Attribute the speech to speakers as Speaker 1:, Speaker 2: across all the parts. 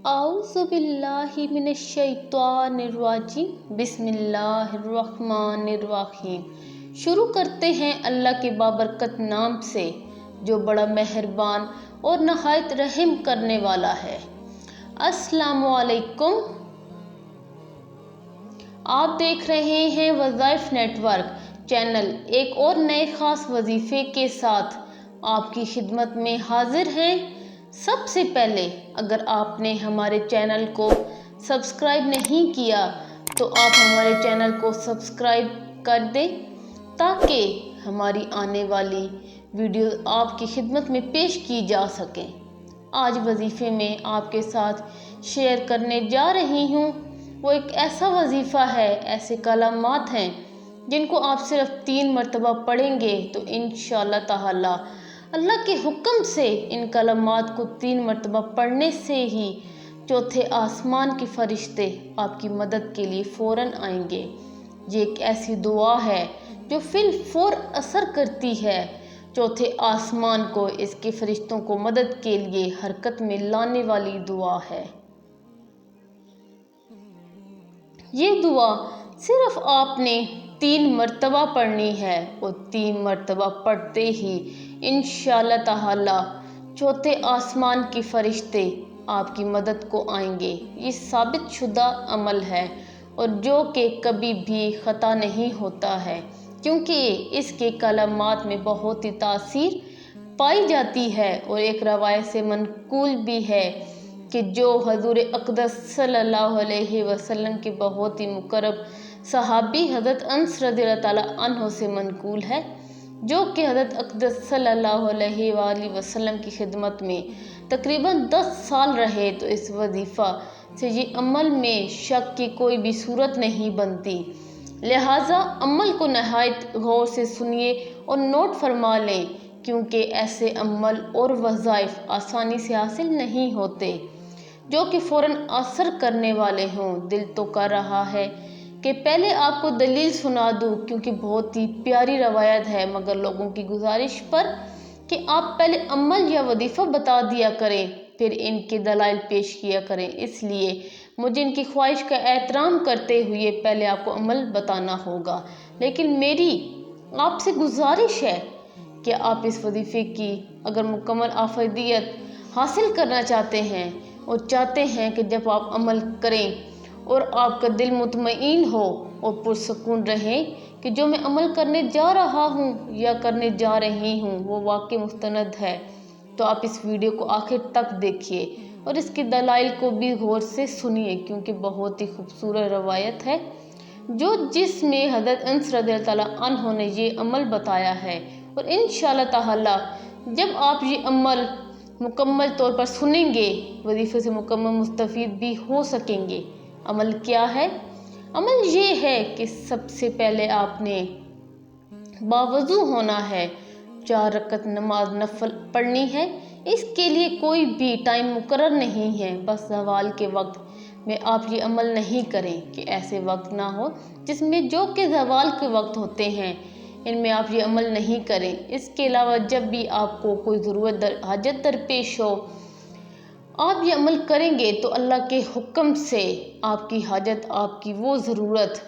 Speaker 1: اعوذ باللہ من الشیطان الرجیم بسم اللہ الرحمن الرحیم۔ شروع کرتے ہیں اللہ کے بابرکت نام سے جو بڑا مہربان اور نہایت رحم کرنے والا ہے۔ السلام علیکم۔ آپ دیکھ رہے ہیں وظائف نیٹ ورک چینل ایک اور نئے خاص وظیفے کے ساتھ آپ کی خدمت میں حاضر ہیں۔ سب سے پہلے اگر آپ نے ہمارے چینل کو سبسکرائب نہیں کیا تو آپ ہمارے چینل کو سبسکرائب کر دیں تاکہ ہماری آنے والی ویڈیو آپ کی خدمت میں پیش کی جا سکیں۔ آج وظیفے میں آپ کے ساتھ شیئر کرنے جا رہی ہوں وہ ایک ایسا وظیفہ ہے، ایسے کلمات ہیں جن کو آپ صرف 3 مرتبہ پڑھیں گے تو انشاءاللہ تعالی اللہ کے حکم سے ان کلمات کو 3 مرتبہ پڑھنے سے ہی چوتھے آسمان کے فرشتے آپ کی مدد کے لیے فوراً آئیں گے۔ یہ ایک ایسی دعا ہے جو فی الفور اثر کرتی ہے چوتھے آسمان کو، اس کے فرشتوں کو مدد کے لیے حرکت میں لانے والی دعا ہے۔ یہ دعا صرف آپ نے 3 مرتبہ پڑھنی ہے اور 3 مرتبہ پڑھتے ہی انشاءاللہ تعالی چوتھے آسمان کے فرشتے آپ کی مدد کو آئیں گے۔ یہ ثابت شدہ عمل ہے اور جو کہ کبھی بھی خطا نہیں ہوتا ہے کیونکہ اس کے کلمات میں بہت ہی تاثیر پائی جاتی ہے، اور ایک روایت سے منقول بھی ہے کہ جو حضور اقدس صلی اللہ علیہ وسلم کے بہت ہی مقرب صحابی حضرت انس رضی اللہ تعالیٰ عنہ سے منقول ہے، جو کہ حضرت اقدس صلی اللہ علیہ وآلہ وسلم کی خدمت میں تقریباً 10 سال رہے، تو اس وظیفہ سے یہ عمل میں شک کی کوئی بھی صورت نہیں بنتی۔ لہٰذا عمل کو نہایت غور سے سنیے اور نوٹ فرما لیں کیونکہ ایسے عمل اور وظائف آسانی سے حاصل نہیں ہوتے جو کہ فوراً اثر کرنے والے ہوں۔ دل تو کر رہا ہے کہ پہلے آپ کو دلیل سنا دوں کیونکہ بہت ہی پیاری روایت ہے، مگر لوگوں کی گزارش پر کہ آپ پہلے عمل یا وظیفہ بتا دیا کریں پھر ان کے دلائل پیش کیا کریں، اس لیے مجھے ان کی خواہش کا احترام کرتے ہوئے پہلے آپ کو عمل بتانا ہوگا۔ لیکن میری آپ سے گزارش ہے کہ آپ اس وظیفے کی اگر مکمل افادیت حاصل کرنا چاہتے ہیں اور چاہتے ہیں کہ جب آپ عمل کریں اور آپ کا دل مطمئن ہو اور پرسکون رہے کہ جو میں عمل کرنے جا رہا ہوں یا کرنے جا رہی ہوں وہ واقعی مستند ہے، تو آپ اس ویڈیو کو آخر تک دیکھیے اور اس کے دلائل کو بھی غور سے سنیے کیونکہ بہت ہی خوبصورت روایت ہے جس میں حضرت انس رضی اللہ تعالیٰ عنہ نے یہ عمل بتایا ہے، اور انشاءاللہ تعالی جب آپ یہ عمل مکمل طور پر سنیں گے وظیفے سے مکمل مستفید بھی ہو سکیں گے۔ عمل کیا ہے؟ عمل یہ ہے کہ سب سے پہلے آپ نے باوضو ہونا ہے، 4 رکعت نماز نفل پڑھنی ہے۔ اس کے لیے کوئی بھی ٹائم مقرر نہیں ہے، بس زوال کے وقت میں آپ یہ عمل نہیں کریں کہ ایسے وقت نہ ہو جس میں جو کہ زوال کے وقت ہوتے ہیں ان میں آپ یہ عمل نہیں کریں۔ اس کے علاوہ جب بھی آپ کو کوئی ضرورت حاجت درپیش ہو آپ یہ عمل کریں گے تو اللہ کے حکم سے آپ کی حاجت، آپ کی وہ ضرورت،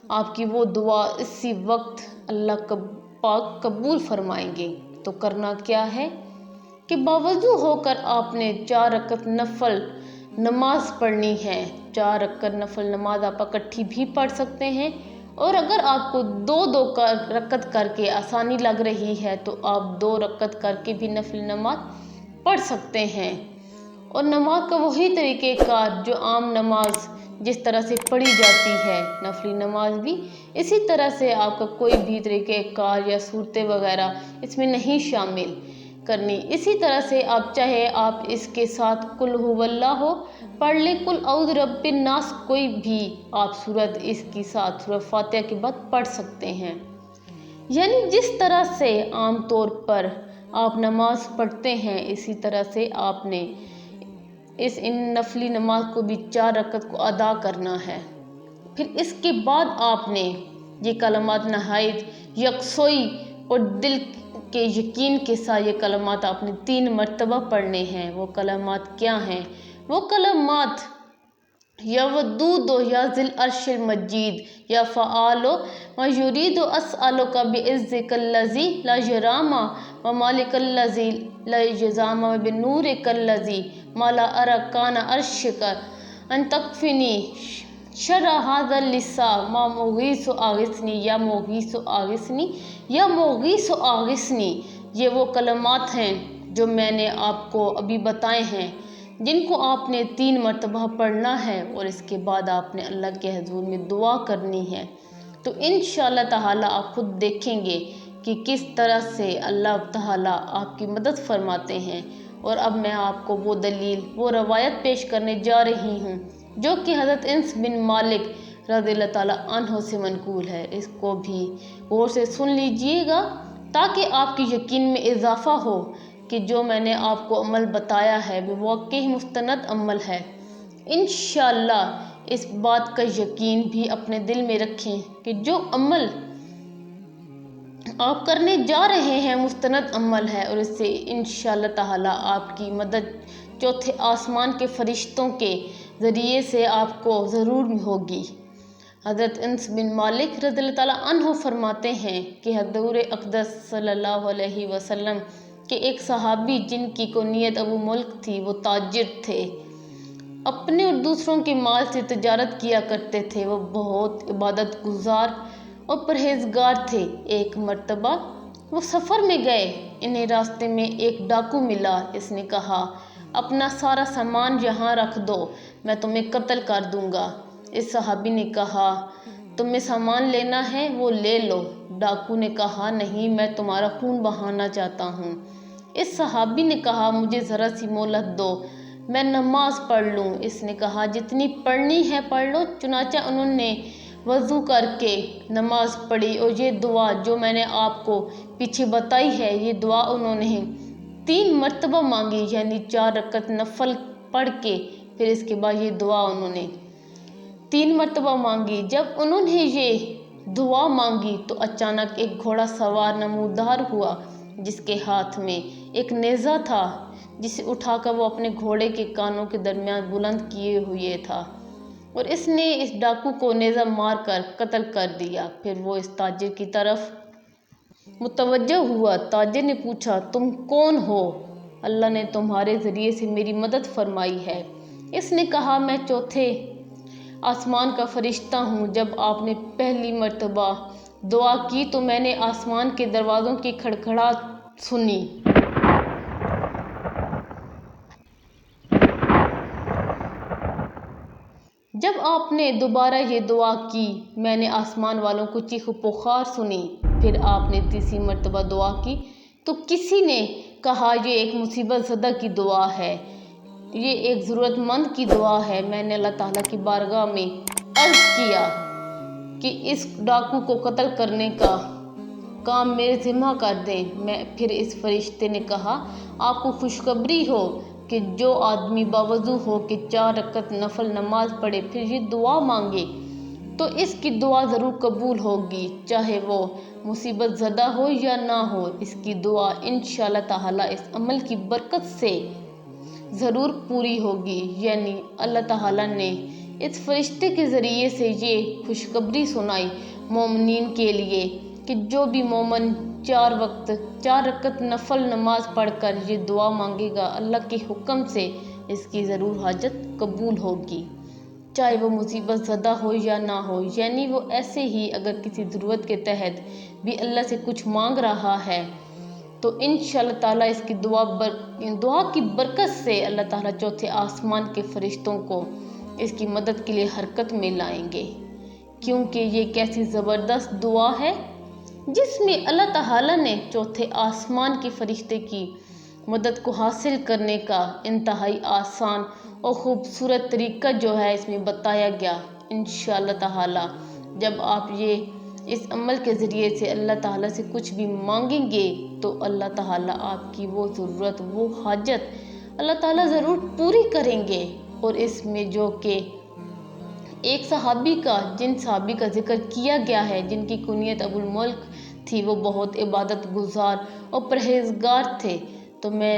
Speaker 1: آپ کی وہ دعا اسی وقت اللہ پاک قبول فرمائیں گے۔ تو کرنا کیا ہے کہ باوضو ہو کر آپ نے 4 رکعت نفل نماز پڑھنی ہے۔ 4 رکعت نفل نماز آپ اکٹھی بھی پڑھ سکتے ہیں، اور اگر آپ کو 2 رکعت کر کے آسانی لگ رہی ہے تو آپ 2 رکعت کر کے بھی نفل نماز پڑھ سکتے ہیں۔ اور نماز کا وہی طریقہ کار جو عام نماز جس طرح سے پڑھی جاتی ہے نفلی نماز بھی اسی طرح سے، آپ کا کوئی بھی طریقہ کار یا صورتیں وغیرہ اس میں نہیں شامل کرنی۔ اسی طرح سے آپ چاہے آپ اس کے ساتھ قل هو اللہ پڑھ لیں، قل اعوذ برب الناس کوئی بھی آپ صورت اس کے ساتھ سورہ فاتحہ کے بعد پڑھ سکتے ہیں۔ یعنی جس طرح سے عام طور پر آپ نماز پڑھتے ہیں اسی طرح سے آپ نے ان نفلی نماز کو بھی 4 رکعت کو ادا کرنا ہے۔ پھر اس کے بعد آپ نے یہ کلمات نہایت یکسوئی اور دل کے یقین کے ساتھ یہ کلمات آپ نے 3 مرتبہ پڑھنے ہیں۔ وہ کلمات کیا ہیں؟ وہ کلمات یا ودود یا ذل عرش المجید یا فعال و یرید اسألک بعزک الذی لا جرام و مالک الذی لا جزام و بنورک الذی ما لا ارى کان عرشک ان تکفنی شر هذا اللسان ما مغیث آغثنی یا مغیث آغثنی یا مغیث آغثنی۔ یہ وہ کلمات ہیں جو میں نے آپ کو ابھی بتائے ہیں، جن کو آپ نے 3 مرتبہ پڑھنا ہے اور اس کے بعد آپ نے اللہ کے حضور میں دعا کرنی ہے۔ تو انشاءاللہ تعالی آپ خود دیکھیں گے کہ کس طرح سے اللہ تعالی آپ کی مدد فرماتے ہیں۔ اور اب میں آپ کو وہ دلیل، وہ روایت پیش کرنے جا رہی ہوں جو کہ حضرت انس بن مالک رضی اللہ تعالیٰ عنہ سے منقول ہے۔ اس کو بھی غور سے سن لیجئے گا تاکہ آپ کی یقین میں اضافہ ہو کہ جو میں نے آپ کو عمل بتایا ہے وہ واقعی مستند عمل ہے۔ انشاءاللہ اس بات کا یقین بھی اپنے دل میں رکھیں کہ جو عمل آپ کرنے جا رہے ہیں مستند عمل ہے، اور اس سے انشاءاللہ تعالی آپ کی مدد چوتھے آسمان کے فرشتوں کے ذریعے سے آپ کو ضرور ہوگی۔ حضرت انس بن مالک رضی اللہ تعالیٰ عنہ فرماتے ہیں کہ حضور اقدس صلی اللہ علیہ وسلم کے ایک صحابی جن کی کنیت ابو ملک تھی، وہ تاجر تھے، اپنے اور دوسروں کے مال سے تجارت کیا کرتے تھے، وہ بہت عبادت گزار اور پرہیزگار تھے۔ ایک مرتبہ وہ سفر میں گئے، انہیں راستے میں ایک ڈاکو ملا۔ اس نے کہا اپنا سارا سامان یہاں رکھ دو، میں تمہیں قتل کر دوں گا۔ اس صحابی نے کہا تمہیں سامان لینا ہے وہ لے لو۔ ڈاکو نے کہا نہیں، میں تمہارا خون بہانا چاہتا ہوں۔ اس صحابی نے کہا مجھے ذرا سی مہلت دو، میں نماز پڑھ لوں۔ اس نے کہا جتنی پڑھنی ہے پڑھ لو۔ چنانچہ انہوں نے وضو کر کے نماز پڑھی، اور یہ دعا جو میں نے آپ کو پیچھے بتائی ہے، یہ دعا انہوں نے 3 مرتبہ مانگی، یعنی 4 رکعت نفل پڑھ کے پھر اس کے بعد یہ دعا انہوں نے 3 مرتبہ مانگی۔ جب انہوں نے یہ دعا مانگی تو اچانک ایک گھوڑا سوار نمودار ہوا جس کے ہاتھ میں ایک نیزہ تھا، جسے اٹھا کر وہ اپنے گھوڑے کے کانوں کے درمیان بلند کیے ہوئے تھا، اور اس نے اس ڈاکو کو نیزہ مار کر قتل کر دیا۔ پھر وہ اس تاجر کی طرف متوجہ ہوا۔ تاجر نے پوچھا تم کون ہو؟ اللہ نے تمہارے ذریعے سے میری مدد فرمائی ہے۔ اس نے کہا میں چوتھے آسمان کا فرشتہ ہوں۔ جب آپ نے پہلی مرتبہ دعا کی تو میں نے آسمان کے دروازوں کی کھڑکھڑاہٹ سنی۔ جب آپ نے دوبارہ یہ دعا کی میں نے آسمان والوں کو چیخ و پکار سنی۔ پھر آپ نے تیسری مرتبہ دعا کی تو کسی نے کہا یہ ایک مصیبت زدہ کی دعا ہے، یہ ایک ضرورت مند کی دعا ہے۔ میں نے اللہ تعالیٰ کی بارگاہ میں عرض کیا کہ اس ڈاکو کو قتل کرنے کا کام میرے ذمہ کر دیں۔ پھر اس فرشتے نے کہا آپ کو خوشخبری ہو کہ جو آدمی باوضو ہو کے 4 رکعت نفل نماز پڑھے پھر یہ دعا مانگے تو اس کی دعا ضرور قبول ہوگی، چاہے وہ مصیبت زدہ ہو یا نہ ہو۔ اس کی دعا انشاءاللہ تعالی اس عمل کی برکت سے ضرور پوری ہوگی۔ یعنی اللہ تعالی نے اس فرشتے کے ذریعے سے یہ خوشخبری سنائی مومنین کے لیے کہ جو بھی مومن 4 رکعت نفل نماز پڑھ کر یہ دعا مانگے گا اللہ کے حکم سے اس کی ضرور حاجت قبول ہوگی، چاہے وہ مصیبت زدہ ہو یا نہ ہو۔ یعنی وہ ایسے ہی اگر کسی ضرورت کے تحت بھی اللہ سے کچھ مانگ رہا ہے تو انشاءاللہ تعالیٰ اس کی دعا کی برکت سے اللہ تعالیٰ چوتھے آسمان کے فرشتوں کو اس کی مدد کے لیے حرکت میں لائیں گے، کیونکہ یہ ایک ایسی زبردست دعا ہے جس میں اللہ تعالیٰ نے چوتھے آسمان کے فرشتے کی مدد کو حاصل کرنے کا انتہائی آسان اور خوبصورت طریقہ جو ہے اس میں بتایا گیا۔ انشاءاللہ تعالی جب آپ یہ اس عمل کے ذریعے سے اللہ تعالیٰ سے کچھ بھی مانگیں گے تو اللہ تعالیٰ آپ کی وہ ضرورت، وہ حاجت اللہ تعالیٰ ضرور پوری کریں گے۔ اور اس میں جو کہ ایک صحابی کا، جن صحابی کا ذکر کیا گیا ہے جن کی کنیت ابو الملک تھی، وہ بہت عبادت گزار اور پرہیزگار تھے، تو میں